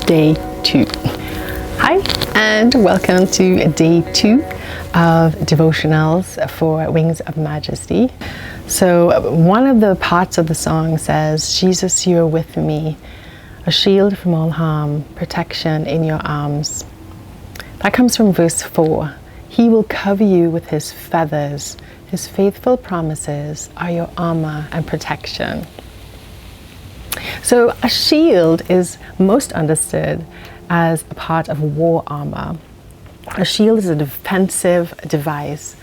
day 2. Hi, and welcome to day 2 of Devotionals for Wings of Majesty. So one of the parts of the song says, Jesus, you are with me, a shield from all harm, protection in your arms. That comes from verse 4. He will cover you with his feathers. His faithful promises are your armor and protection. So a shield is most understood as a part of war armor. A shield is a defensive device.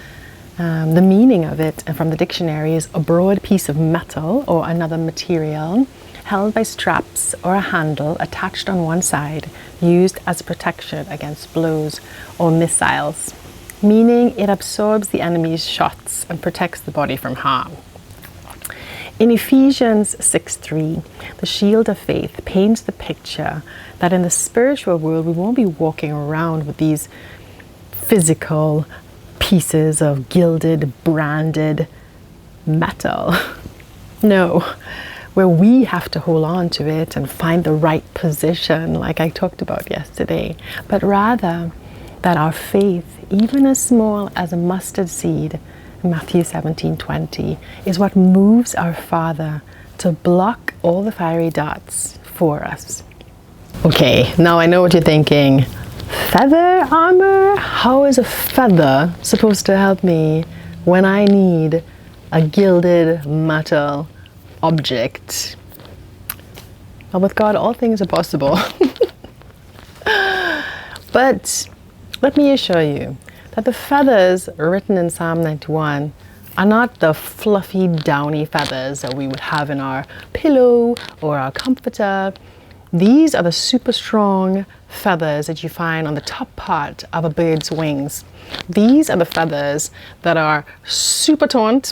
The meaning of it from the dictionary is a broad piece of metal or another material held by straps or a handle attached on one side, used as protection against blows or missiles, meaning it absorbs the enemy's shots and protects the body from harm. In Ephesians 6:3, the shield of faith paints the picture that in the spiritual world we won't be walking around with these physical pieces of gilded, branded metal. No, where we have to hold on to it and find the right position, like I talked about yesterday, but rather that our faith, even as small as a mustard seed, Matthew 17:20, is what moves our Father to block all the fiery darts for us. Okay, now I know what you're thinking. Feather armor? How is a feather supposed to help me when I need a gilded metal object? Well, with God, all things are possible. But let me assure you that the feathers written in Psalm 91 are not the fluffy, downy feathers that we would have in our pillow or our comforter. These are the super strong feathers that you find on the top part of a bird's wings. These are the feathers that are super taut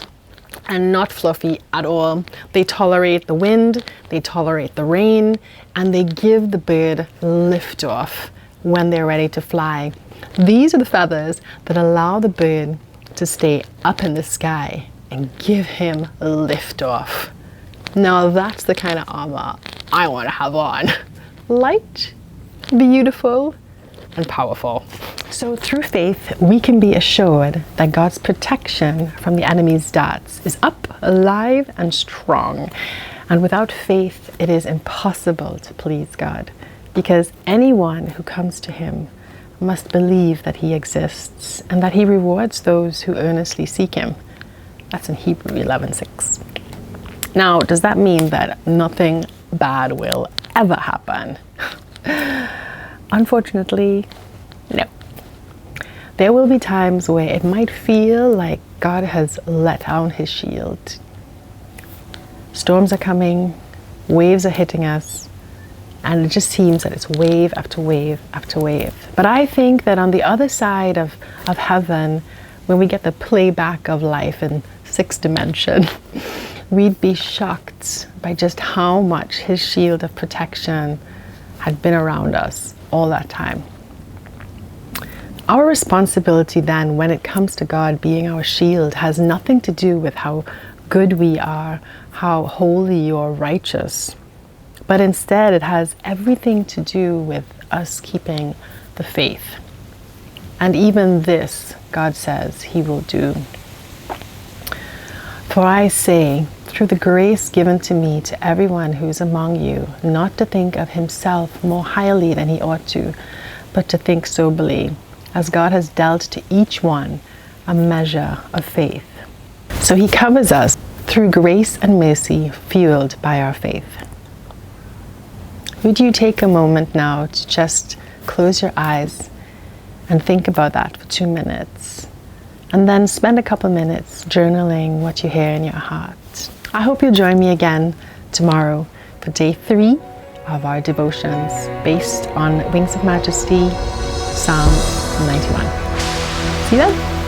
and not fluffy at all. They tolerate the wind, they tolerate the rain, and they give the bird liftoff when they're ready to fly. These are the feathers that allow the bird to stay up in the sky and give him liftoff. Now that's the kind of armor I want to have on. Light, beautiful, and powerful. So through faith, we can be assured that God's protection from the enemy's darts is up, alive, and strong. And without faith, it is impossible to please God, because anyone who comes to him must believe that he exists and that he rewards those who earnestly seek him. That's in Hebrews 11:6. Now, does that mean that nothing bad will ever happen? Unfortunately, no. There will be times where it might feel like God has let down his shield. Storms are coming, waves are hitting us, and it just seems that it's wave after wave after wave. But I think that on the other side of heaven, when we get the playback of life in 6th dimension, we'd be shocked by just how much his shield of protection had been around us all that time. Our responsibility then, when it comes to God being our shield, has nothing to do with how good we are, how holy or righteous, but instead it has everything to do with us keeping the faith. And even this, God says he will do. For I say, through the grace given to me, to everyone who's among you, not to think of himself more highly than he ought to, but to think soberly, as God has dealt to each one a measure of faith. So he covers us through grace and mercy fueled by our faith. Would you take a moment now to just close your eyes and think about that for 2 minutes, and then spend a couple minutes journaling what you hear in your heart. I hope you'll join me again tomorrow for day 3 of our devotions based on Wings of Majesty, Psalm 91. See you then.